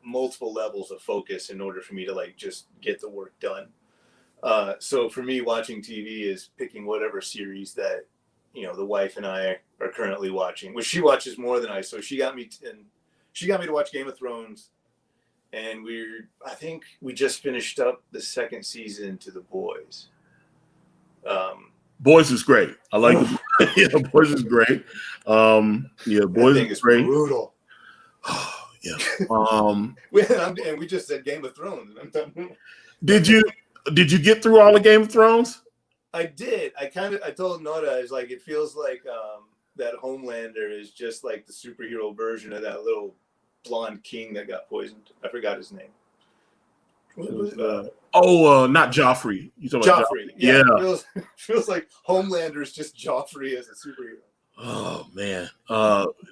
multiple levels of focus in order for me to just get the work done. So for me, watching TV is picking whatever series that the wife and I are currently watching, which she watches more than I. So she got me to watch Game of Thrones, and I think we just finished up the second season to The Boys. Boys is great. I like it. Yeah, Boys is great. Boys is great. Brutal. Yeah. And we just said Game of Thrones. And I'm done. Did you get through all the Game of Thrones? I did. I told Nora, I was like, it feels like that Homelander is just like the superhero version of that little blonde king that got poisoned. I forgot his name. Not Joffrey. You talking about Joffrey? Yeah. Feels like Homelander is just Joffrey as a superhero. Oh man.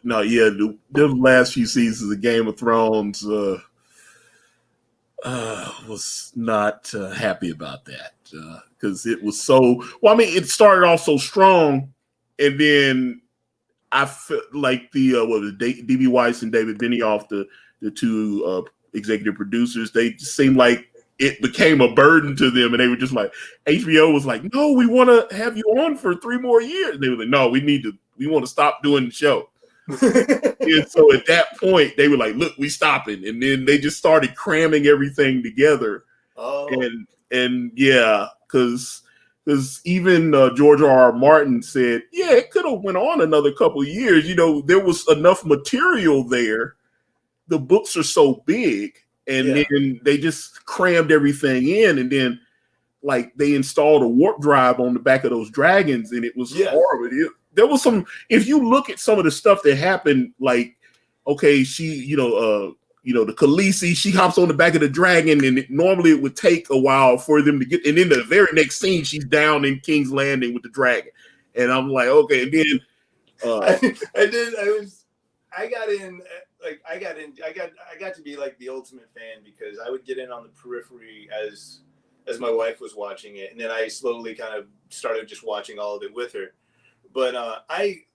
No, yeah. The last few seasons of Game of Thrones was not happy about that, because it was so. Well, I mean, it started off so strong, and then I felt like D.B. Weiss and David Benioff, the two executive producers, they just seemed like it became a burden to them, and they were just like, HBO was like, no, we want to have you on for 3 more years. And they were like, no, we want to stop doing the show. And so at that point, they were like, look, we stopping. And then they just started cramming everything together. Oh. And yeah, because even George R.R. Martin said, yeah, it could have went on another couple of years. You know, there was enough material there. The books are so big. And then they just crammed everything in, and then like they installed a warp drive on the back of those dragons, and it was horrible. There was some. If you look at some of the stuff that happened, like okay, the Khaleesi, she hops on the back of the dragon, and normally it would take a while for them to get. And in the very next scene, she's down in King's Landing with the dragon, and I'm like, okay, and then I got to be like the ultimate fan because I would get in on the periphery as my wife was watching it, and then I slowly kind of started just watching all of it with her. But I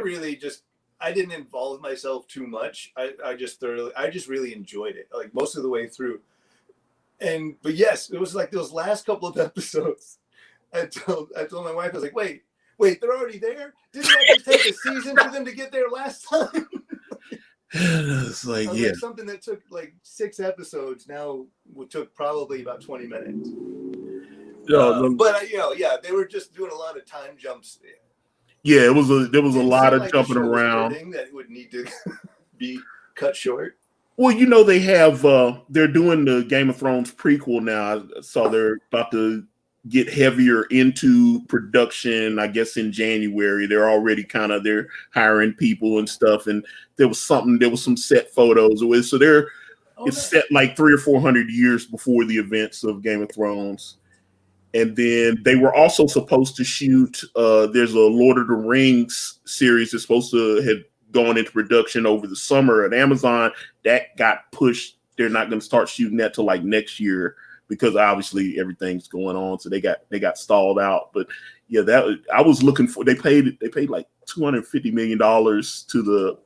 really just I didn't involve myself too much. I just really enjoyed it, like most of the way through. But yes, it was like those last couple of episodes. I told my wife, I was like, wait, they're already there? Didn't that just take a season for them to get there last time? It's like, yeah, like something that took like 6 episodes now took probably about 20 minutes. But they were just doing a lot of time jumps. Yeah, there was a lot of jumping around that would need to be cut short. Well, they have they're doing the Game of Thrones prequel now, so they're about to get heavier into production. I guess in January they're already they're hiring people and stuff, and there was some set photos with, so it's set like 300 or 400 years before the events of Game of Thrones. And then they were also supposed to shoot there's a Lord of the Rings series that's supposed to have gone into production over the summer at Amazon. That got pushed. They're not going to start shooting that till like next year, because obviously everything's going on, so they got stalled out. But yeah, I was looking for. They paid like $250 million to the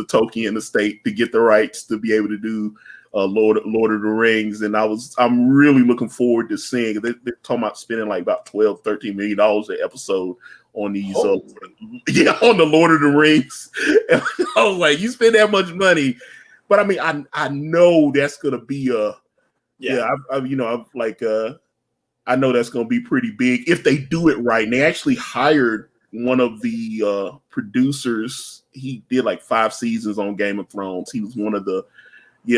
Tolkien estate to get the rights to be able to do Lord of the Rings, and I'm really looking forward to seeing. They're talking about spending like about $12-13 million an episode on these on the Lord of the Rings. And I was like, you spend that much money, but I mean, I know that's gonna be I know that's going to be pretty big if they do it right. And they actually hired one of the producers. He did like 5 seasons on Game of Thrones. He was one of the,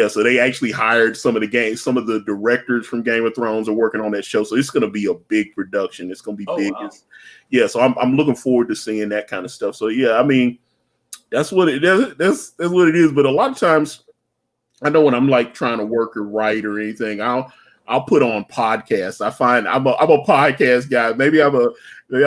so they actually hired some of the directors from Game of Thrones are working on that show. So it's going to be a big production. It's going to be big. Wow. So I'm looking forward to seeing that kind of stuff. So yeah, I mean, that's what it is. That's what it is. But a lot of times, I know when I'm like trying to work or write or anything, I'll put on podcasts. I find I'm a podcast guy. Maybe I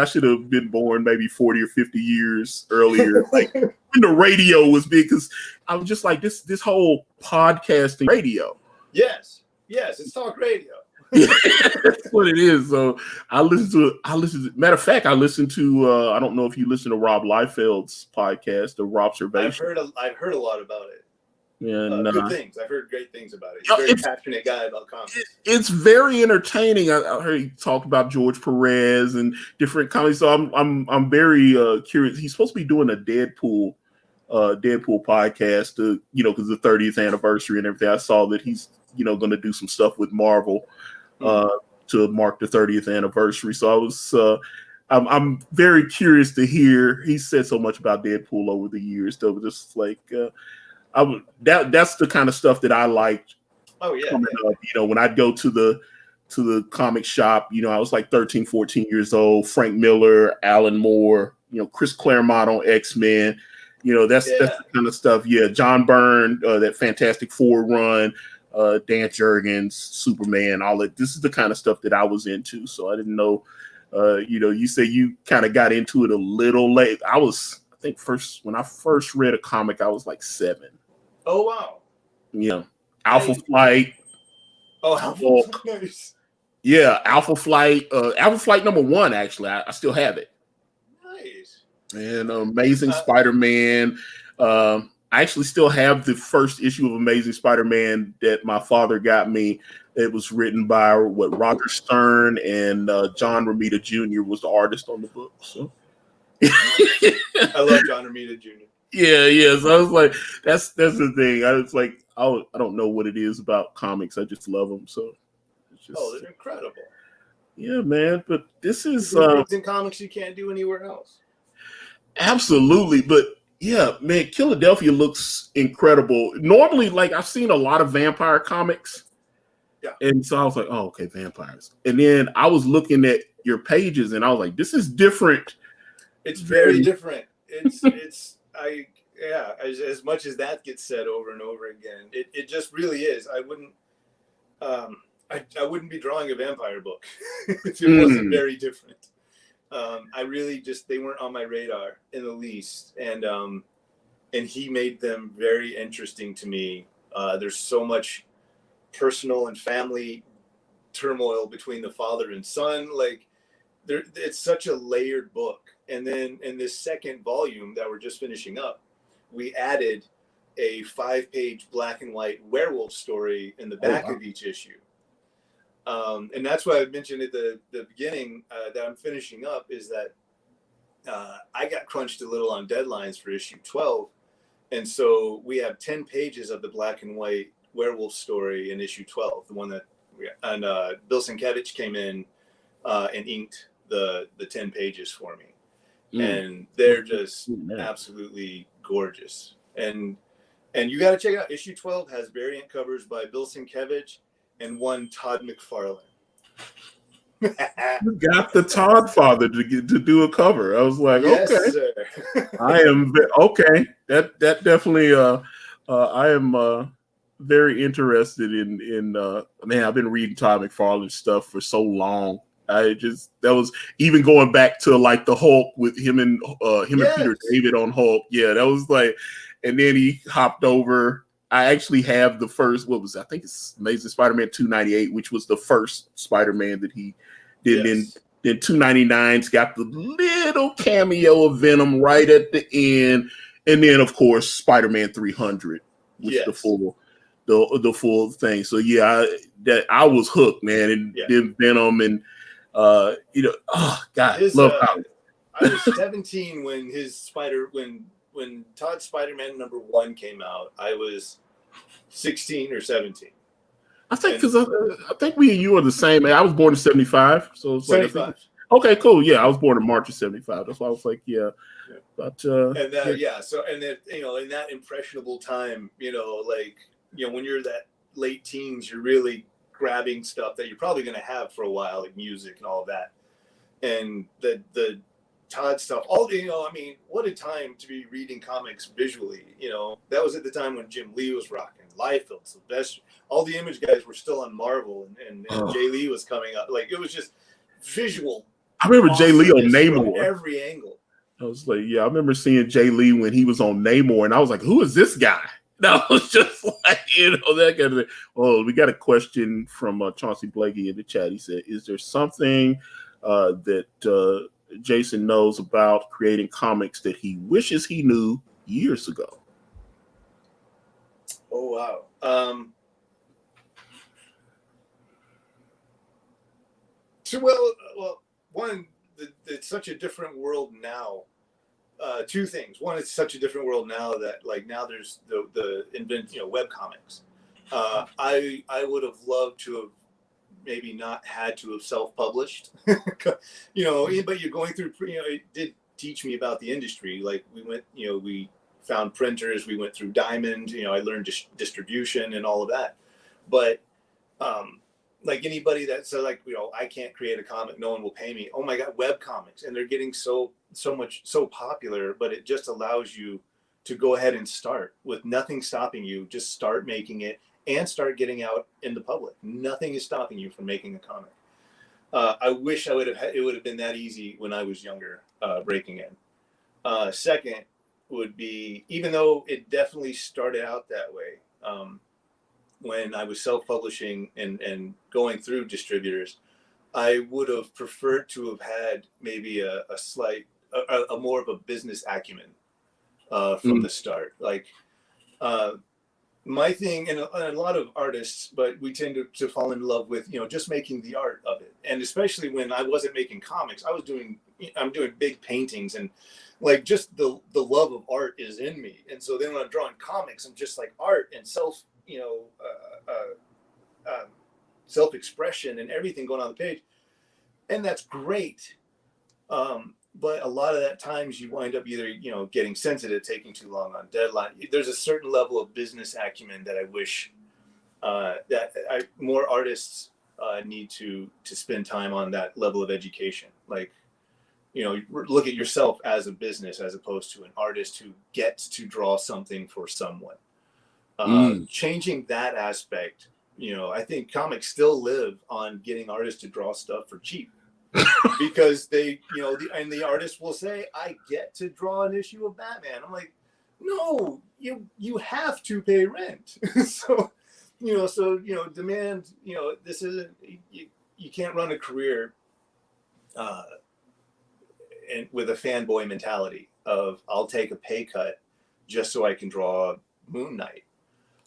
should have been born maybe 40 or 50 years earlier. Like when the radio was big, because I was just like this whole podcasting radio. Yes, it's talk radio. That's what it is. So I listen to matter of fact, I listen to I don't know if you listen to Rob Liefeld's podcast, the Rob Observation. I've heard a lot about it. And good things. I've heard great things about it. He's a very passionate guy about comics. It's very entertaining. I heard he talked about George Perez and different comedies. So I'm very curious. He's supposed to be doing a Deadpool podcast, because the 30th anniversary and everything. I saw that he's going to do some stuff with Marvel to mark the 30th anniversary. So I was I'm very curious to hear. He said so much about Deadpool over the years. Though, just like. That's the kind of stuff that I liked. Oh yeah. Coming up, when I'd go to the comic shop, I was like 13, 14 years old. Frank Miller, Alan Moore, Chris Claremont on X-Men. That's the kind of stuff. Yeah, John Byrne, that Fantastic Four run, Dan Jurgens, Superman, all that. This is the kind of stuff that I was into. So I didn't know. You say you kind of got into it a little late. I think when I first read a comic, I was like 7. Oh wow! Yeah, Alpha Flight. Oh, Alpha Flight. Nice. Yeah, Alpha Flight. Alpha Flight #1. Actually, I still have it. Nice. And Amazing Spider-Man. I I actually still have the first issue of Amazing Spider-Man that my father got me. It was written by Roger Stern, and John Romita Jr. was the artist on the book. So I love John Romita Jr. Yeah. So I was like, that's the thing. I was like, I don't know what it is about comics. I just love them. So it's just, they're incredible. Yeah, man. But this is things in comics you can't do anywhere else. Absolutely, but yeah, man, Killadelphia looks incredible. Normally, like I've seen a lot of vampire comics. Yeah. And so I was like, oh, okay, vampires. And then I was looking at your pages and I was like, this is different. It's very different. As much as that gets said over and over again, it just really is. I wouldn't be drawing a vampire book if it wasn't very different. They weren't on my radar in the least. And he made them very interesting to me. There's so much personal and family turmoil between the father and son. Like it's such a layered book. And then in this second volume that we're just finishing up, we added a 5-page black and white werewolf story in the back of each issue. And that's why I mentioned at the beginning that I'm finishing up is that I got crunched a little on deadlines for issue 12. And so we have 10 pages of the black and white werewolf story in issue 12, the one that Bill Sienkiewicz came in and inked the 10 pages for me. And they're just absolutely gorgeous. And you got to check it out. Issue 12 has variant covers by Bill Sienkiewicz and one Todd McFarlane. You got the Todd father to do a cover. I was like, yes, okay, sir. I am okay. That definitely. I am very interested in. Man, I've been reading Todd McFarlane stuff for so long. That was even going back to like the Hulk with him and Peter David on Hulk. Yeah, that was like, and then he hopped over. I actually have the first, I think it's Amazing Spider-Man 298, which was the first Spider-Man that he did. Yes. Then 299's got the little cameo of Venom right at the end. And then, of course, Spider-Man 300, which is the full thing. So, yeah, I was hooked, man. And then Venom and, God, love how. I was 17 when when Todd's Spider-Man #1 came out. I was 16 or 17. I think because I think we and you are the same. I was born in 75, so it's 75. Like okay, cool. Yeah, I was born in March of 75. That's why I was like, But So and then in that impressionable time, when you're that late teens, you're really grabbing stuff that you're probably going to have for a while, like music and all of that, and the Todd stuff. What a time to be reading comics visually. That was at the time when Jim Lee was rocking Liefeld, Sylvester. All the Image guys were still on Marvel, and Jay Lee was coming up. Like it was just visual. I remember Jay Lee on Namor. Every angle. I was like, I remember seeing Jay Lee when he was on Namor, and I was like, who is this guy? That was just like, that kind of thing. Oh, we got a question from Chauncey Blakey in the chat. He said, is there something that Jason knows about creating comics that he wishes he knew years ago? Oh, wow. One, it's such a different world now. Two things. One, it's such a different world now that now there's the web comics. I would have loved to have maybe not had to have self-published, but you're going through, it did teach me about the industry. Like we went, we found printers, we went through Diamond, I learned distribution and all of that. But like anybody that said I can't create a comic, no one will pay me. Oh my God, web comics. And they're getting so popular, but it just allows you to go ahead and start with nothing stopping you. Just start making it and start getting out in the public. Nothing is stopping you from making a comic. I wish it would have been that easy when I was younger, breaking in. Second would be, even though it definitely started out that way, when I was self-publishing and going through distributors, I would have preferred to have had maybe a more of a business acumen from the start. Like My thing, and a lot of artists, but we tend to fall in love with, just making the art of it. And especially when I wasn't making comics, I'm doing big paintings, and like just the love of art is in me. And so then when I'm drawing comics, I'm just like art and self-expression and everything going on the page. And that's great. But a lot of that times you wind up either, getting sensitive, taking too long on deadline. There's a certain level of business acumen that I wish more artists need to spend time on, that level of education. Like, look at yourself as a business as opposed to an artist who gets to draw something for someone. Changing that aspect, I think comics still live on getting artists to draw stuff for cheap. Because they, the artist will say, I get to draw an issue of Batman. I'm like, no, you have to pay rent. So demand, this isn't, you can't run a career and with a fanboy mentality of I'll take a pay cut just so I can draw Moon Knight.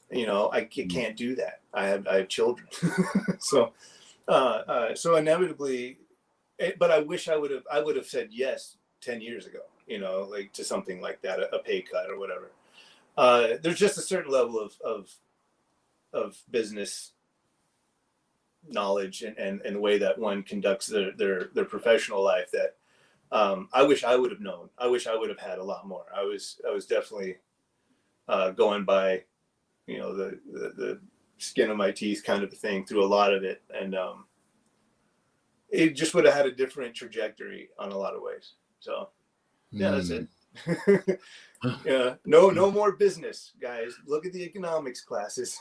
I can't do that. I have children. So inevitably, but I wish I would have said yes 10 years ago, like to something like that, a pay cut or whatever. There's just a certain level of business knowledge and the way that one conducts their professional life that I wish I would have known. I wish I would have had a lot more. I was definitely going by, the skin of my teeth kind of a thing through a lot of it. And it just would have had a different trajectory on a lot of ways. So yeah, that's it. Yeah, no more business, guys. Look at the economics classes.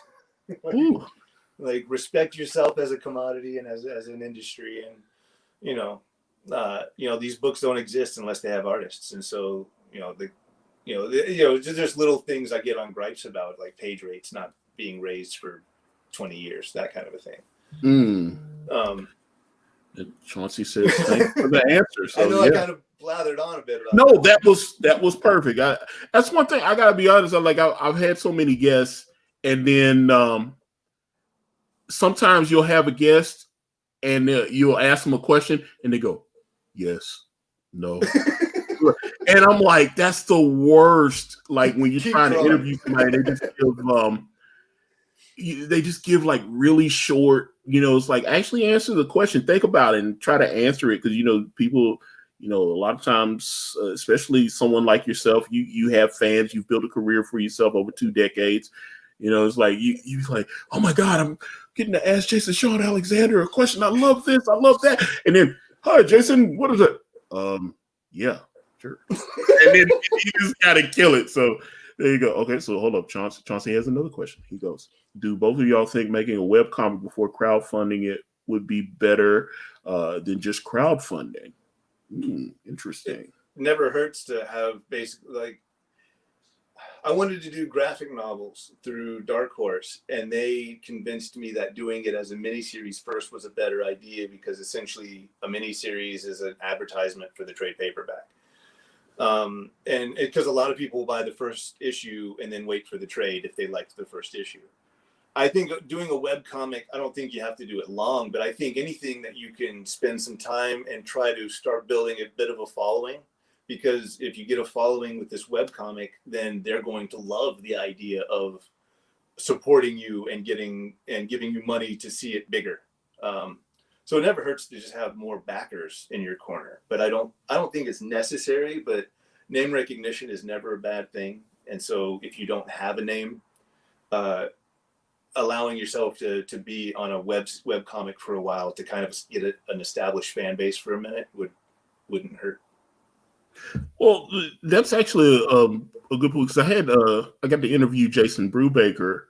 Like respect yourself as a commodity and as an industry. And these books don't exist unless they have artists. And so there's little things I get on gripes about, like page rates not being raised for 20 years, that kind of a thing. Chauncey says thanks for the answer. So, I know, yeah. I kind of blathered on a bit about No, that was perfect. That's one thing I gotta be honest. I've had so many guests, and then sometimes you'll have a guest and you'll ask them a question and they go, yes, no. And I'm like, that's the worst. Like when you're trying to interview somebody, they just give like really short, it's like actually answer the question, think about it and try to answer it. Cause people, a lot of times, especially someone like yourself, you have fans, you've built a career for yourself over 2 decades. It's like, you like, oh my God, I'm getting to ask Jason Shawn Alexander a question. I love this. I love that. And then, hi, Jason, what is it? Yeah, sure. And then you just got to kill it. So there you go. Okay, so hold up. Chauncey has another question. He goes, do both of y'all think making a web comic before crowdfunding it would be better than just crowdfunding? Interesting. It never hurts to have basically, I wanted to do graphic novels through Dark Horse, and they convinced me that doing it as a miniseries first was a better idea because essentially a miniseries is an advertisement for the trade paperback. And because a lot of people will buy the first issue and then wait for the trade if they liked the first issue. I think doing a webcomic, I don't think you have to do it long, but I think anything that you can spend some time and try to start building a bit of a following, because if you get a following with this webcomic, then they're going to love the idea of supporting you and giving you money to see it bigger. So it never hurts to just have more backers in your corner, but I don't think it's necessary, but name recognition is never a bad thing. And so if you don't have a name, allowing yourself to be on a web comic for a while to kind of get an established fan base for a minute wouldn't hurt. Well, that's actually a good point, because I got to interview Jason Brubaker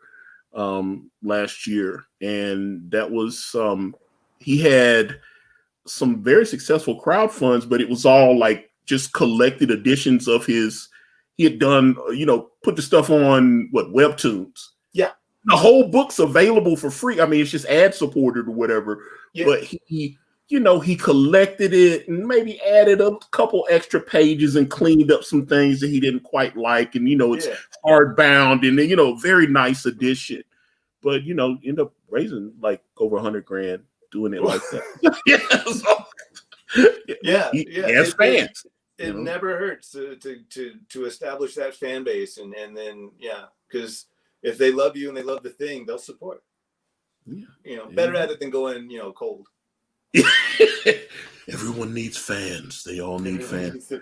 last year, and that was he had some very successful crowdfunds, but it was all like just collected editions of his. He had done, put the stuff on Webtoons. Yeah, the whole book's available for free. I mean, it's just ad supported or whatever. Yeah. But he he collected it and maybe added a couple extra pages and cleaned up some things that he didn't quite like. And, it's hardbound and then, very nice edition. But, end up raising like over $100,000 doing it like that. He has fans. It never hurts to establish that fan base. And then, because if they love you and they love the thing, they'll support. Better at it than going, cold. Everyone needs fans. They all need fans.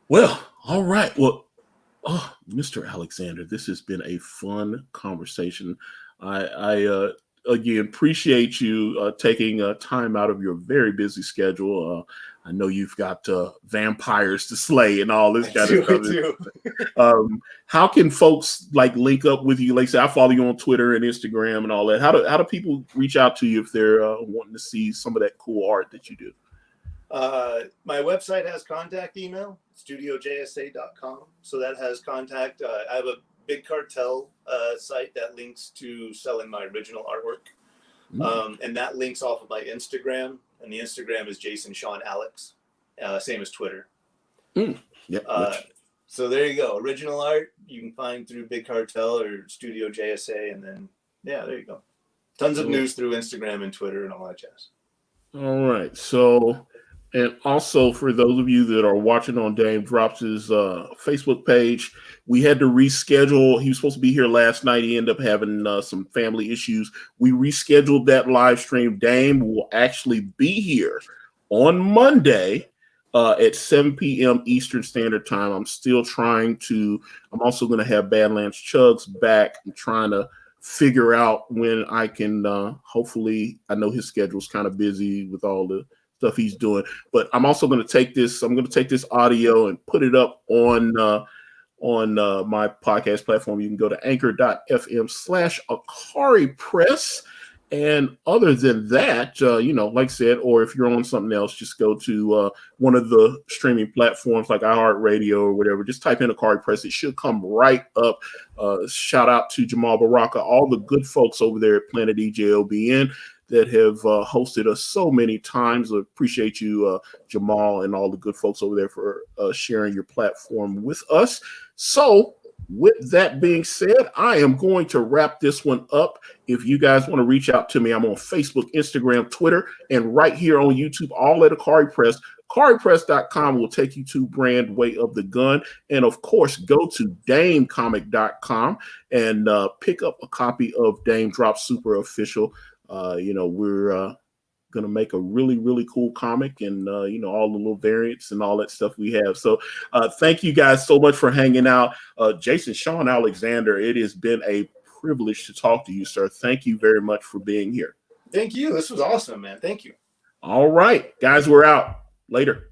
Well, all right. Well, Mr. Alexander, this has been a fun conversation. I again appreciate you taking time out of your very busy schedule. I know you've got vampires to slay and all this kind of stuff. How can folks link up with you? Like I said, I follow you on Twitter and Instagram and all that. How do people reach out to you if they're wanting to see some of that cool art that you do? My website has contact email, studiojsa.com. So that has contact. I have a Big Cartel site that links to selling my original artwork. And that links off of my Instagram. And the Instagram is Jason Shawn Alex, same as Twitter. So there you go. Original art you can find through Big Cartel or Studio JSA. And then, there you go. Tons of news through Instagram and Twitter and all that jazz. All right. So, and also for those of you that are watching on Dame Drops' Facebook page, we had to reschedule. He was supposed to be here last night. He ended up having some family issues. We rescheduled that live stream. Dame will actually be here on Monday at 7 p.m. Eastern Standard Time. I'm also going to have Badlands Chugs back. I'm trying to figure out when I can, hopefully, I know his schedule's kind of busy with all the stuff he's doing, but I'm also going to take this audio and put it up on my podcast platform. You can go to anchor.fm/Akari Press. And other than that, like I said, or if you're on something else, just go to one of the streaming platforms like iHeartRadio or whatever. Just type in Akari Press. It should come right up. Shout out to Jamal Baraka, all the good folks over there at Planet EJLBN that have hosted us so many times. I appreciate you, Jamal, and all the good folks over there for sharing your platform with us. So with that being said, I am going to wrap this one up. If you guys want to reach out to me, I'm on Facebook, Instagram, Twitter, and right here on YouTube, all at Akari Press. AkariPress.com will take you to Brand Way of the Gun. And of course, go to DameComic.com and pick up a copy of Dame Drop Super Official. We're going to make a really, really cool comic and, all the little variants and all that stuff we have. So thank you guys so much for hanging out. Jason Shawn Alexander, it has been a privilege to talk to you, sir. Thank you very much for being here. Thank you. This was awesome, man. Thank you. All right, guys, we're out. Later.